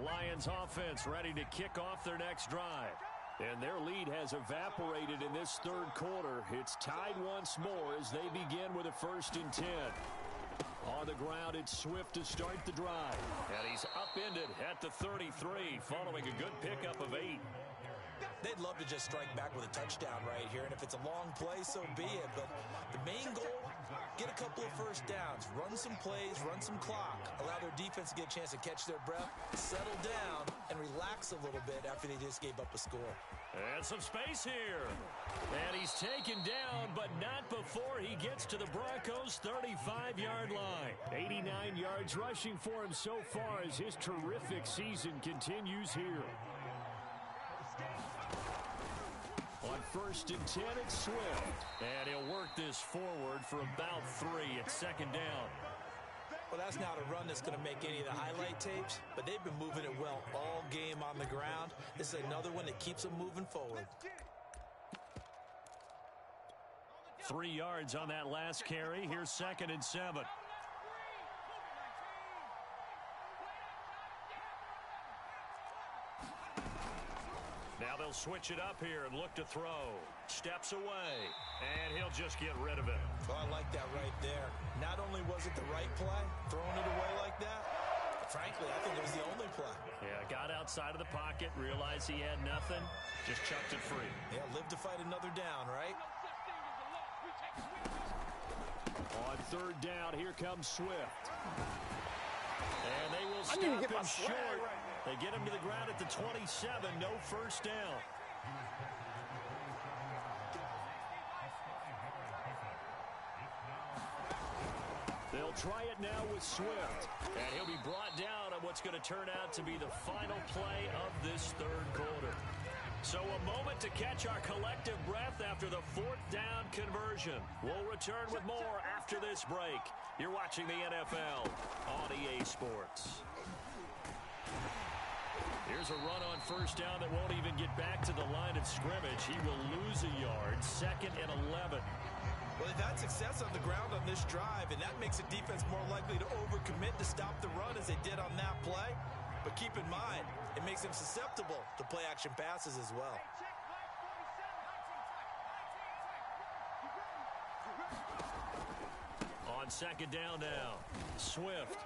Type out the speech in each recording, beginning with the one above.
Lions offense ready to kick off their next drive. And their lead has evaporated in this third quarter. It's tied once more as they begin with a 1st and 10. On the ground, it's Swift to start the drive. And he's upended at the 33 following a good pickup of 8. They'd love to just strike back with a touchdown right here, and if it's a long play, so be it. But the main goal, get a couple of first downs, run some plays, run some clock, allow their defense to get a chance to catch their breath, settle down, and relax a little bit after they just gave up a score. And some space here. And he's taken down, but not before he gets to the Broncos' 35-yard line. 89 yards rushing for him so far as his terrific season continues here. On 1st and 10, it's Swift. And he'll work this forward for about 3 at 2nd down. Well, that's not a run that's going to make any of the highlight tapes, but they've been moving it well all game on the ground. This is another one that keeps them moving forward. 3 yards on that last carry. Here's 2nd and 7. Now they'll switch it up here and look to throw. Steps away, and he'll just get rid of it. Oh, I like that right there. Not only was it the right play, throwing it away like that, but frankly, I think it was the only play. Yeah, got outside of the pocket, realized he had nothing, just chucked it free. Yeah, live to fight another down, right? On 3rd down, here comes Swift. And they will stop him short. They get him to the ground at the 27. No first down. They'll try it now with Swift. And he'll be brought down on what's going to turn out to be the final play of this third quarter. So a moment to catch our collective breath after the 4th down conversion. We'll return with more after this break. You're watching the NFL on EA Sports. Here's a run on 1st down that won't even get back to the line of scrimmage. He will lose a yard. 2nd and 11. Well, they've had success on the ground on this drive, and that makes the defense more likely to overcommit to stop the run as they did on that play. But keep in mind, it makes them susceptible to play-action passes as well. On 2nd down now, Swift.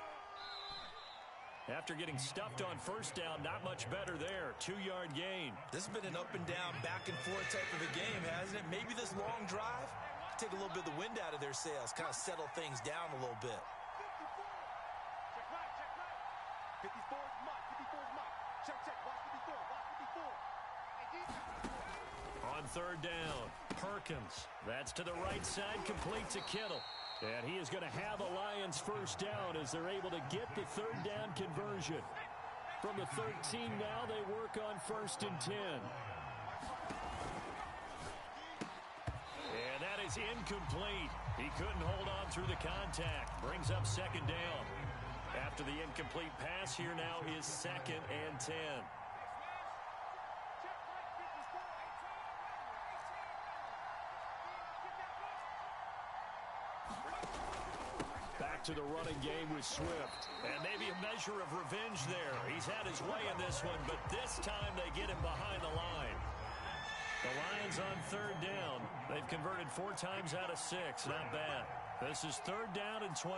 After getting stuffed on 1st down, not much better there. 2-yard gain. This has been an up-and-down, back-and-forth type of a game, hasn't it? Maybe this long drive, take a little bit of the wind out of their sails, kind of settle things down a little bit. On 3rd down, Perkins. That's to the right side, complete to Kittle. And he is going to have a Lions 1st down as they're able to get the 3rd down conversion. From the 13 now, they work on 1st and 10. And that is incomplete. He couldn't hold on through the contact. Brings up 2nd down. After the incomplete pass, here now is 2nd and 10. Back to the running game with Swift. And maybe a measure of revenge there. He's had his way in this one, but this time they get him behind the line. The Lions on 3rd down. They've converted 4 times out of 6. Not bad. This is 3rd down and 12.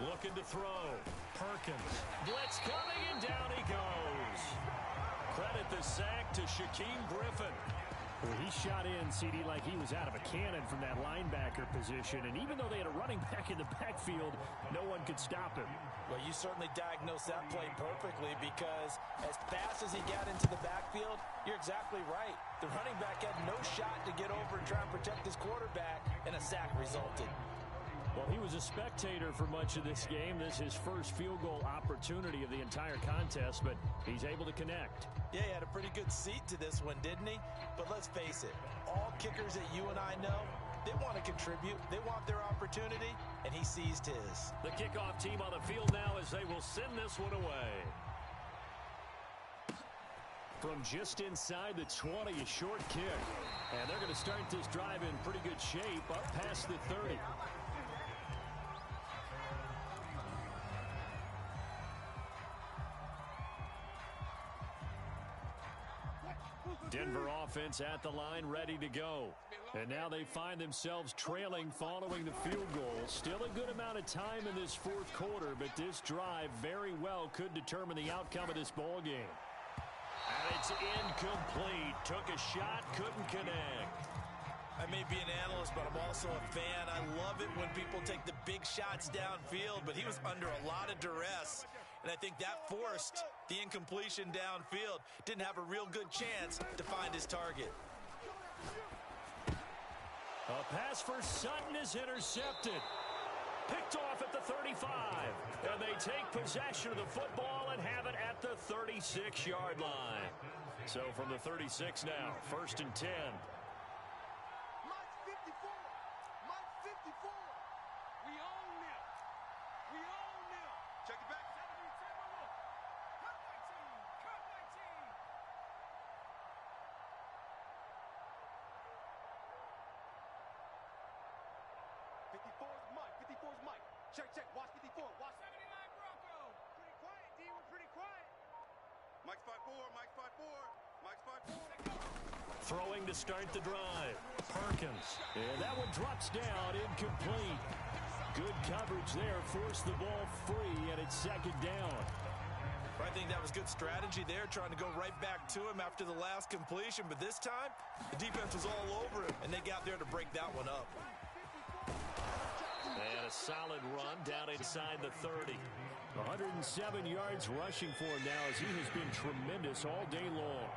Looking to throw. Perkins. Blitz coming, and down he goes. Credit the sack to Shaquem Griffin. Well, he shot in, CD, like he was out of a cannon from that linebacker position. And even though they had a running back in the backfield, no one could stop him. Well, you certainly diagnosed that play perfectly because as fast as he got into the backfield, you're exactly right. The running back had no shot to get over and try and protect his quarterback, and a sack resulted. Well, he was a spectator for much of this game. This is his first field goal opportunity of the entire contest, but he's able to connect. Yeah, he had a pretty good seat to this one, didn't he? But let's face it, all kickers that you and I know, they want to contribute. They want their opportunity, and he seized his. The kickoff team on the field now as they will send this one away. From just inside the 20, a short kick. And they're going to start this drive in pretty good shape up past the 30. Denver offense at the line, ready to go. And now they find themselves trailing following the field goal. Still a good amount of time in this fourth quarter, but this drive very well could determine the outcome of this ball game. And it's incomplete. Took a shot, couldn't connect. I may be an analyst, but I'm also a fan. I love it when people take the big shots downfield, but he was under a lot of duress. And I think that forced the incompletion downfield. Didn't have a real good chance to find his target. A pass for Sutton is intercepted. Picked off at the 35. And they take possession of the football and have it at the 36-yard line. So from the 36 now, 1st and 10. Check. Watch 54. Watch 79 Bronco. Pretty quiet, D. We're pretty quiet. Mike spot 4. Mike spot 4. Throwing to start the drive. Perkins. And that one drops down, incomplete. Good coverage there. Forced the ball free, and it's 2nd down. I think that was good strategy there, trying to go right back to him after the last completion. But this time, the defense was all over him, and they got there to break that one up. And a solid run down inside the 30. 107 yards rushing for him now as he has been tremendous all day long.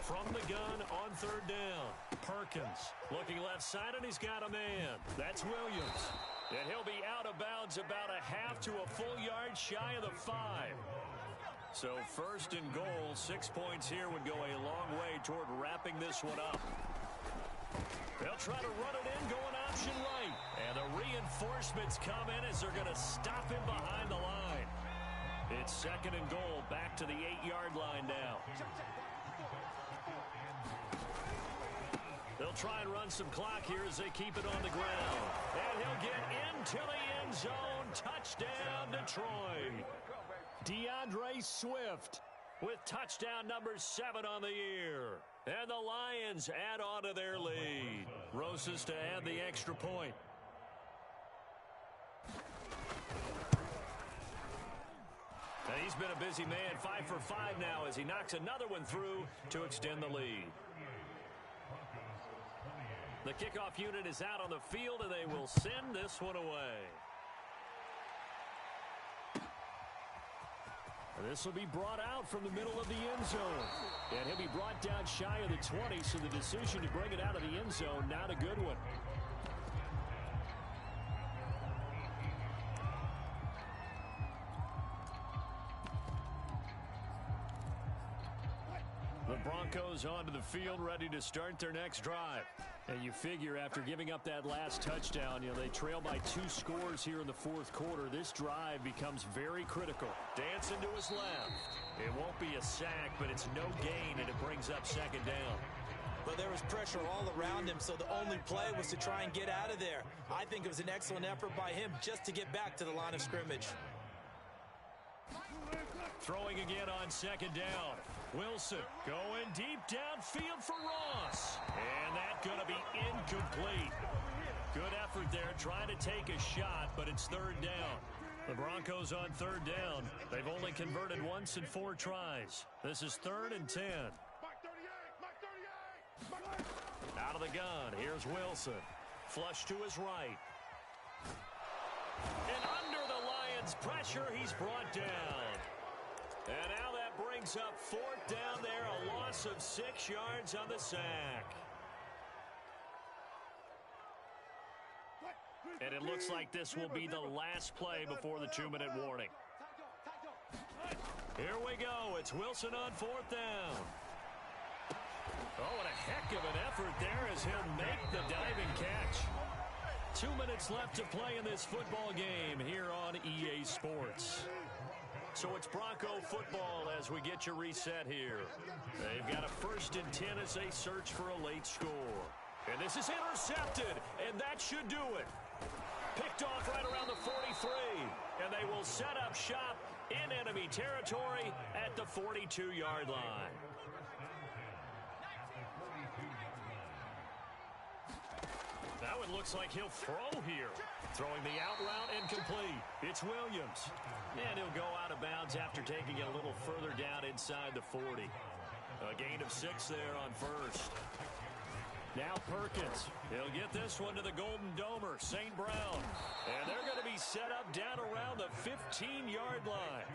From the gun on 3rd down. Perkins looking left side, and he's got a man. That's Williams. And he'll be out of bounds about a half to a full yard shy of the 5. So 1st and goal, 6 points here would go a long way toward wrapping this one up. They'll try to run it in, going option right. And the reinforcements come in as they're going to stop him behind the line. It's 2nd and goal, back to the 8-yard line now. They'll try and run some clock here as they keep it on the ground. And he'll get into the end zone. Touchdown, Detroit. DeAndre Swift with touchdown number 7 on the year. And the Lions add on to their lead. Rosas to add the extra point. And he's been a busy man, 5 for 5 now as he knocks another one through to extend the lead. The kickoff unit is out on the field, and they will send this one away. This will be brought out from the middle of the end zone. And he'll be brought down shy of the 20, so the decision to bring it out of the end zone, not a good one. The Broncos onto the field, ready to start their next drive. And you figure after giving up that last touchdown, they trail by 2 scores here in the 4th quarter. This drive becomes very critical. Dancing to his left. It won't be a sack, but it's no gain, and it brings up 2nd down. But there was pressure all around him, so the only play was to try and get out of there. I think it was an excellent effort by him just to get back to the line of scrimmage. Throwing again on 2nd down. Wilson going deep downfield for Ross. And that's going to be incomplete. Good effort there trying to take a shot, but it's 3rd down. The Broncos on 3rd down. They've only converted once in 4 tries. This is 3rd and 10. Out of the gun, here's Wilson. Flush to his right. And under the Lions' pressure, he's brought down. And now that brings up 4th down there, a loss of 6 yards on the sack. And it looks like this will be the last play before the 2-minute warning. Here we go. It's Wilson on 4th down. Oh, and a heck of an effort there as he'll make the diving catch. 2 minutes left to play in this football game here on EA Sports. So it's Bronco football as we get you reset here. They've got a 1st and 10 as they search for a late score. And this is intercepted, and that should do it. Picked off right around the 43, and they will set up shop in enemy territory at the 42-yard line. That one looks like he'll throw here. Throwing the out route incomplete. It's Williams. And he'll go out of bounds after taking it a little further down inside the 40. A gain of 6 there on 1st. Now Perkins. He'll get this one to the Golden Domer, St. Brown. And they're going to be set up down around the 15-yard line.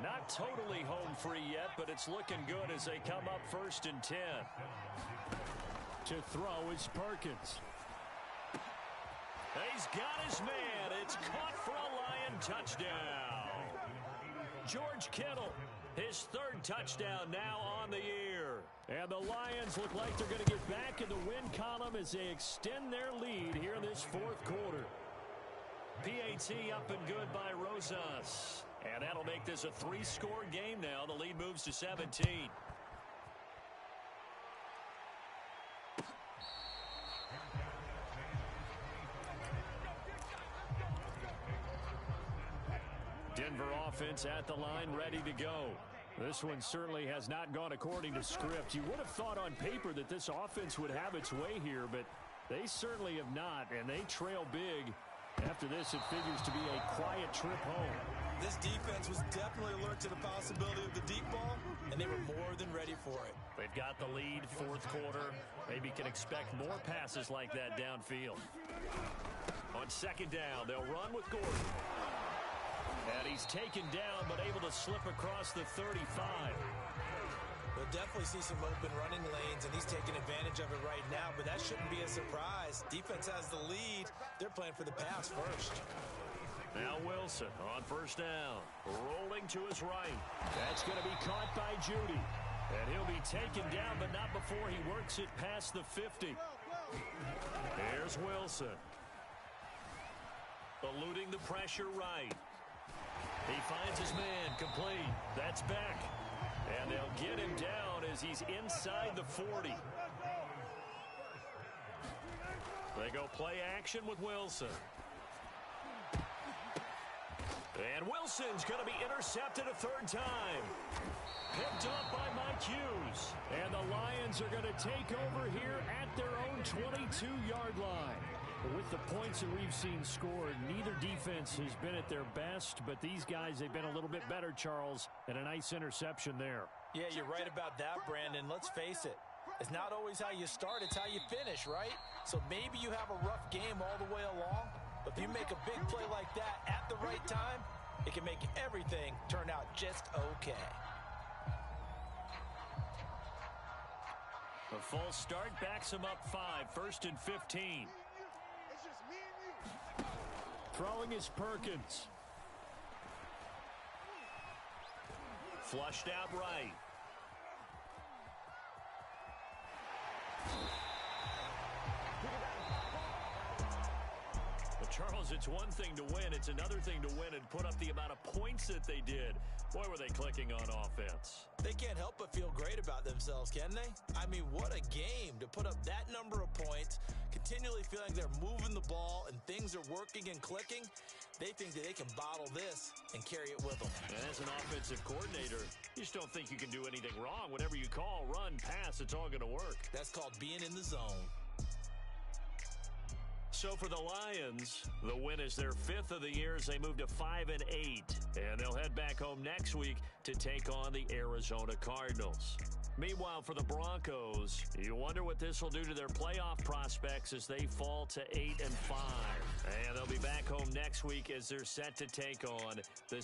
Not totally home free yet, but it's looking good as they come up 1st and 10. To throw is Perkins. He's got his man. It's caught for a Lion touchdown. George Kittle, his 3rd touchdown now on the year. And the Lions look like they're going to get back in the win column as they extend their lead here in this 4th quarter. PAT up and good by Rosas. And that'll make this a 3-score game now. The lead moves to 17. Denver offense at the line, ready to go. This one certainly has not gone according to script. You would have thought on paper that this offense would have its way here, but they certainly have not, and they trail big. After this, it figures to be a quiet trip home. This defense was definitely alert to the possibility of the deep ball, and they were more than ready for it. They've got the lead, 4th quarter. Maybe can expect more passes like that downfield. On 2nd down, they'll run with Gordon. And he's taken down, but able to slip across the 35. We'll definitely see some open running lanes, and he's taking advantage of it right now, but that shouldn't be a surprise. Defense has the lead. They're playing for the pass first. Now Wilson on 1st down. Rolling to his right. That's going to be caught by Judy. And he'll be taken down, but not before he works it past the 50. Here's Wilson. Eluding the pressure right. He finds his man, complete. That's Beck. And they'll get him down as he's inside the 40. They go play action with Wilson. And Wilson's going to be intercepted a 3rd time. Picked up by Mike Hughes. And the Lions are going to take over here at their own 22-yard line. With the points that we've seen scored, neither defense has been at their best, but these guys, they've been a little bit better, Charles, and a nice interception there. Yeah, you're right about that, Brandon. Let's face it. It's not always how you start, it's how you finish, right? So maybe you have a rough game all the way along, but if you make a big play like that at the right time, it can make everything turn out just okay. A false start backs him up 5, 1st and 15. Throwing is Perkins. Flushed out right. Well, Charles, it's one thing to win. It's another thing to win and put up the amount of points that they did. Boy, were they clicking on offense. They can't help but feel great about themselves, can they? I mean, what a game to put up that number of points, continually feeling they're moving the ball and things are working and clicking. They think that they can bottle this and carry it with them. And as an offensive coordinator, you just don't think you can do anything wrong. Whatever you call, run, pass, it's all going to work. That's called being in the zone. So for the Lions, the win is their 5th of the year as they move to 5-8. And they'll head back home next week to take on the Arizona Cardinals. Meanwhile, for the Broncos, you wonder what this will do to their playoff prospects as they fall to 8-5. And they'll be back home next week as they're set to take on the